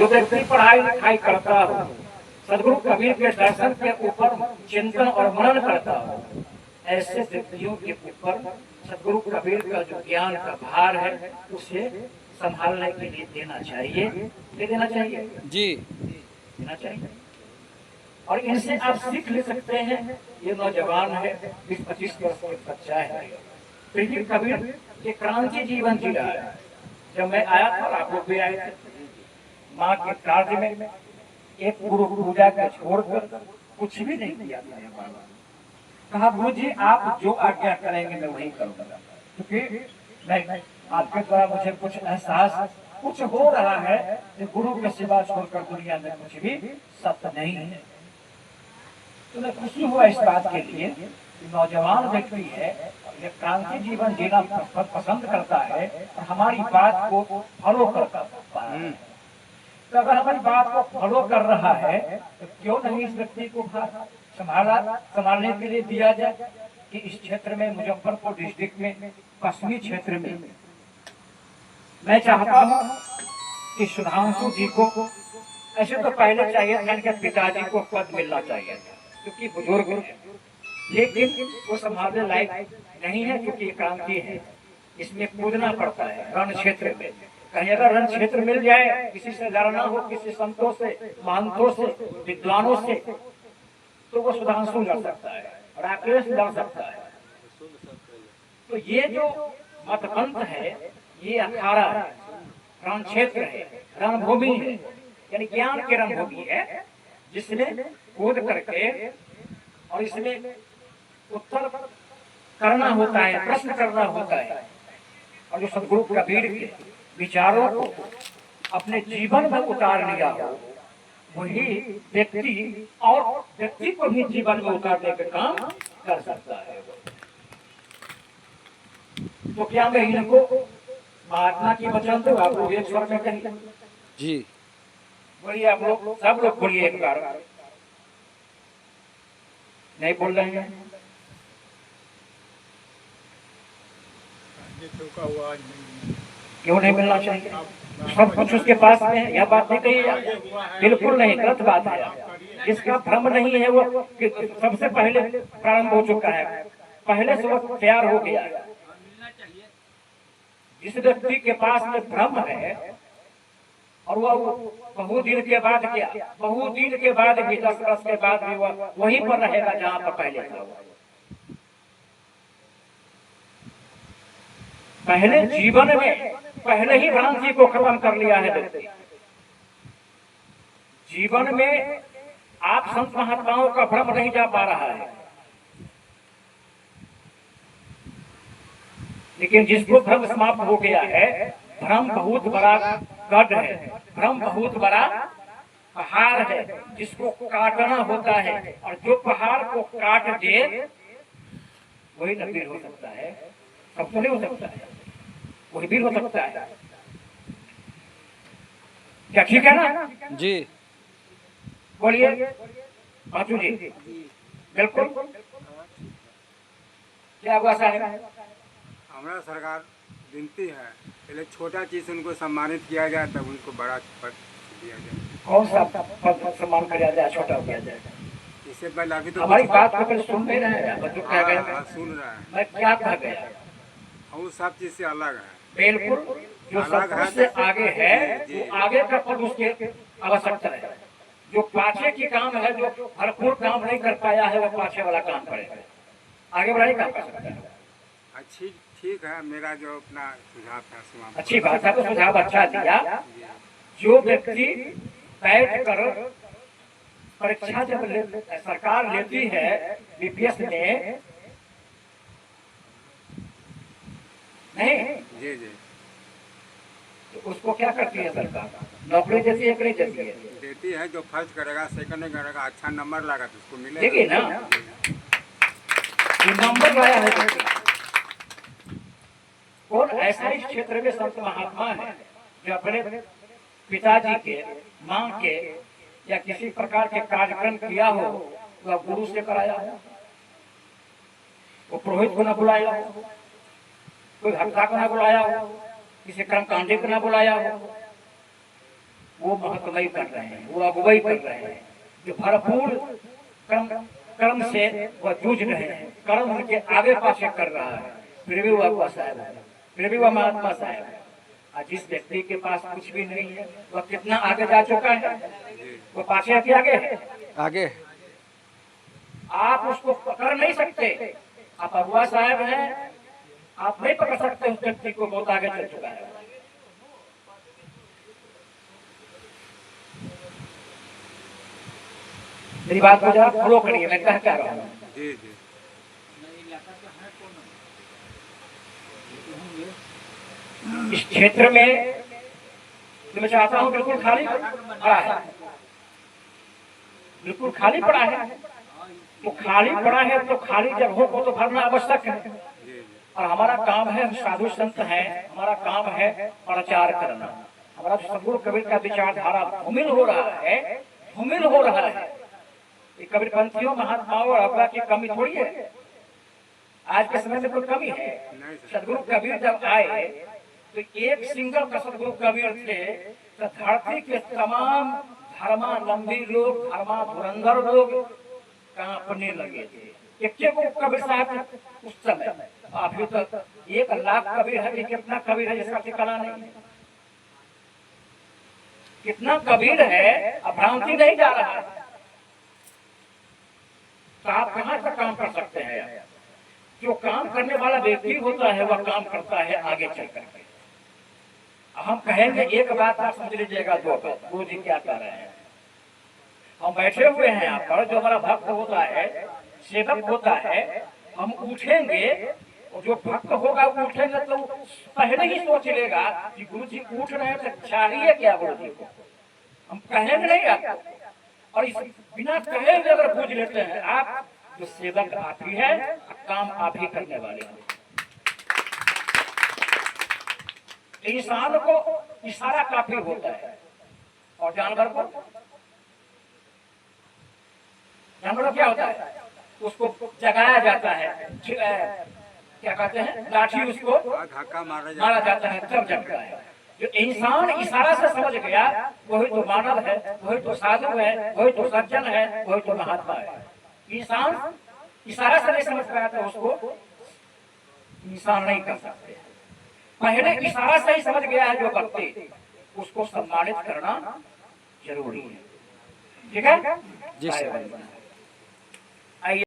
जो व्यक्ति पढ़ाई लिखाई करता हो, सदगुरु कबीर के दर्शन के ऊपर चिंतन और मनन करता हो, ऐसे व्यक्तियों के ऊपर सदगुरु कबीर का जो ज्ञान का भार है उसे संभालने के लिए देना चाहिए। दे देना चाहिए जी, देना चाहिए। और इनसे आप सीख ले सकते हैं। ये नौजवान है, 20-25 वर्ष के बच्चा है, फिर भी कबीर के क्रांति जीवन जी रहा है। जब मैं आया था और आप लोग भी आए थे, माँ के कार्य में एक गुरु पूजा का छोड़कर कुछ भी नहीं किया था। कहा गुरु जी आप जो आज्ञा करेंगे मैं वही करूंगा, क्योंकि मैं आपके द्वारा मुझे कुछ एहसास कुछ हो रहा है कि गुरु के सिवा छोड़कर दुनिया में कुछ भी सत्य नहीं है। तो मैं खुशी हुआ इस बात के लिए कि नौजवान व्यक्ति है, ये क्रांति जीवन जीना पसंद करता है और हमारी बात को फॉलो करता है। तो अगर हमारी बात को फॉलो कर रहा है तो क्यों नहीं इस व्यक्ति को संभालने के लिए दिया जाए कि इस क्षेत्र में, मुजफ्फरपुर डिस्ट्रिक्ट में, पश्चिमी क्षेत्र में मैं चाहता हूं कि सुधांशु जी को, ऐसे तो पहले चाहिए था इनके पिताजी को पद मिलना चाहिए था क्योंकि बुजुर्ग है, लेकिन वो संभालने लायक नहीं है क्योंकि क्रांति है, इसमें कूदना पड़ता है रण क्षेत्र में। कहीं अगर रण क्षेत्र मिल जाए, किसी से लड़ना हो, किसी संतों से, महंतों से, विद्वानों से, तो वो सुधांशु लड़ सकता है, राकेश लड़ सकता है। तो ये जो मतपंथ है, ये अखाड़ा है, रण क्षेत्र है, रणभूमि है, यानी ज्ञान की रणभूमि है, जिसमें कूद करके और इसमें उत्तर करना होता है, प्रश्न करना होता है। और जो सदगुरु कबीर के विचारों को अपने जीवन में उतार लिया हो, वही व्यक्ति और व्यक्ति को भी जीवन में उतारने का काम कर सकता है। तो क्या मैं इनको महात्मा की वचन दूं? आप लोग एक स्वर में कहिए जी। बोलिए, आप लोग सब लोग बोलिए एक बार। नहीं बोल रहे हैं? क्यों नहीं मिलना चाहिए? सब कुछ उसके पास में है, यह बात नहीं कही, बिल्कुल नहीं, गलत बात है। जिसका भ्रम नहीं है वो सबसे पहले प्रारंभ हो चुका है, पहले से वो तैयार हो गया है। जिस व्यक्ति के पास में भ्रम है और वो बहुत दिन के बाद क्या, बहुत दिन के बाद भी, 10 वर्ष के बाद भी वह वहीं पर रहेगा जहां पर पहले था। पहले जीवन में पहले ही भ्रांति को खत्म कर लिया है व्यक्ति। जीवन में आप संत महात्माओं का भ्रम नहीं जा पा रहा है, लेकिन जिसको भ्रम समाप्त हो गया है, भ्रम बहुत बड़ा गढ़ है, भ्रम बहुत बड़ा पहाड़ है जिसको काटना होता है, और जो पहाड़ को काट दे वही नबीर हो सकता है। सबको नहीं हो सकता है, वही भी हो सकता है। क्या ठीक है ना? जी, बोलिए बाचू जी। बिल्कुल। क्या हुआ साहब? हमारा सरकार विनती है, पहले छोटा चीज उनको सम्मानित किया जाए, तब उनको बड़ा पद दिया जाए। कौन सा पद सम्मान किया जाए, छोटा किया जाए? इससे पहले अभी तो हमारी बात को सुन नहीं रहे हैं, जो कह गए सुन रहा है, मैं क्या कह गया? वो सब चीज से अलग है। बिल्कुल, जो सब से आगे है वो आगे का पद उसके आवश्यकता है। जो पाछे की काम है, जो भरपूर काम नहीं कर पाया है, वो पाछे वाला काम करेगा, आगे वाला नहीं काम कर सकता है। अच्छी ठीक है, मेरा जो अपना सुझाव था, अच्छी बात है, तो सुझाव अच्छा दिया। जो व्यक्ति बैठ कर परीक्षा जब सरकार लेती है बीपीएस में, नहीं जी जी, तो उसको क्या करती है सरकार? नौकरी देती है कि नहीं देती है? देती है। जो फर्स्ट करेगा, सेकंड करेगा, अच्छा नंबर लागा तो उसको मिलेगा। देखिए ना, नंबर लाया है। कौन ऐसा इस क्षेत्र में संत महात्मा है जो अपने पिताजी के, माँ के या किसी प्रकार के कार्यक्रम किया हो, वह गुरु से कराया हो, वो पुरोहित को न बुलाया हो, कोई भक्ता को न बुलाया हो, किसी कर्मकांडी को न बुलाया हो? वो महत्वमयी कर रहे हैं, वो अगुवाई कर रहे हैं, जो भरपूर कर्म कर्म से वह जूझ रहे हैं, कर्म उनके आगे पाछे कर रहा है, फिर भी वह अगुआ साहब है, फिर भी वह महात्मा साहब है। और जिस व्यक्ति के पास कुछ भी नहीं है वह कितना आगे जा चुका है, वो पाछे के आगे है, आगे आप उसको पकड़ नहीं सकते। आप अगुआ साहब हैं, आप नहीं पकड़ सकते उस व्यक्ति को, बहुत आगे चल चुका है। मेरी बात को जरा फॉलो करिए, मैं कह क्या रहा हूँ। जी जी इस क्षेत्र में जो मैं चाहता हूँ बिल्कुल खाली पड़ा है, बिल्कुल खाली पड़ा है। तो खाली पड़ा है तो खाली जगहों को तो भरना आवश्यक है। और हमारा काम है, हम साधु संत हैं, हमारा काम है प्रचार करना। हमारा सदगुरु कबीर का विचारधारा धूमिल हो रहा है, धूमिल हो रहा है। ये कबीरपंथियों महात्माओं और अगुआ की कमी थोड़ी है, आज के समय में कोई कमी है। सदगुरु कबीर जब आए तो एक सिंगल का सदगुरु कबीर थे, तो धरती के तमाम धर्मावलंबी लोग, धर्माधुरंधर लोग कांपने लगे थे। एक को कबीर साहब उस समय, अभी तो 1 लाख कबीर है कि कितना कबीर है जिसका ठिकाना नहीं है। कितना कबीर है, अब भ्रांति नहीं जा रहा है। तो आप कहाँ तक काम कर सकते हैं? जो काम करने वाला व्यक्ति होता है वह काम करता है आगे चल करके। हम कहेंगे एक बात आप समझ लीजिएगा, 2 बात। गुरु जी क्या कह रहे हैं? हम बैठे हुए हैं यहाँ पर, जो हमारा भक्त होता है, सेवक होता है, हम उठेंगे और जो भक्त होगा वो उठेंगे तो पहले ही सोच लेगा कि गुरु जी उठ रहे हैं तो चाहिए क्या गुरु जी को। हम कहेंगे नहीं आपको, और इस बिना कहे हुए अगर पूछ लेते हैं आप, जो सेवक आप ही है, काम आप ही करने वाले हैं। इंसान को इशारा काफी होता है, और जानवर को क्या होता है? उसको जगाया जाता है, क्या कहते हैं, लाठी उसको धक्का मारा जाता है तब जगता है। जो इंसान इशारा से समझ गया वही तो मानव है, वही तो साधु है, वही तो सज्जन है, वही तो महात्मा है। इंसान इशारा से नहीं समझ पाया तो उसको इंसान नहीं कर सकते। पहले इशारा से ही समझ गया है जो व्यक्ति, उसको सम्मानित करना जरूरी है। ठीक है जी सर। आइए।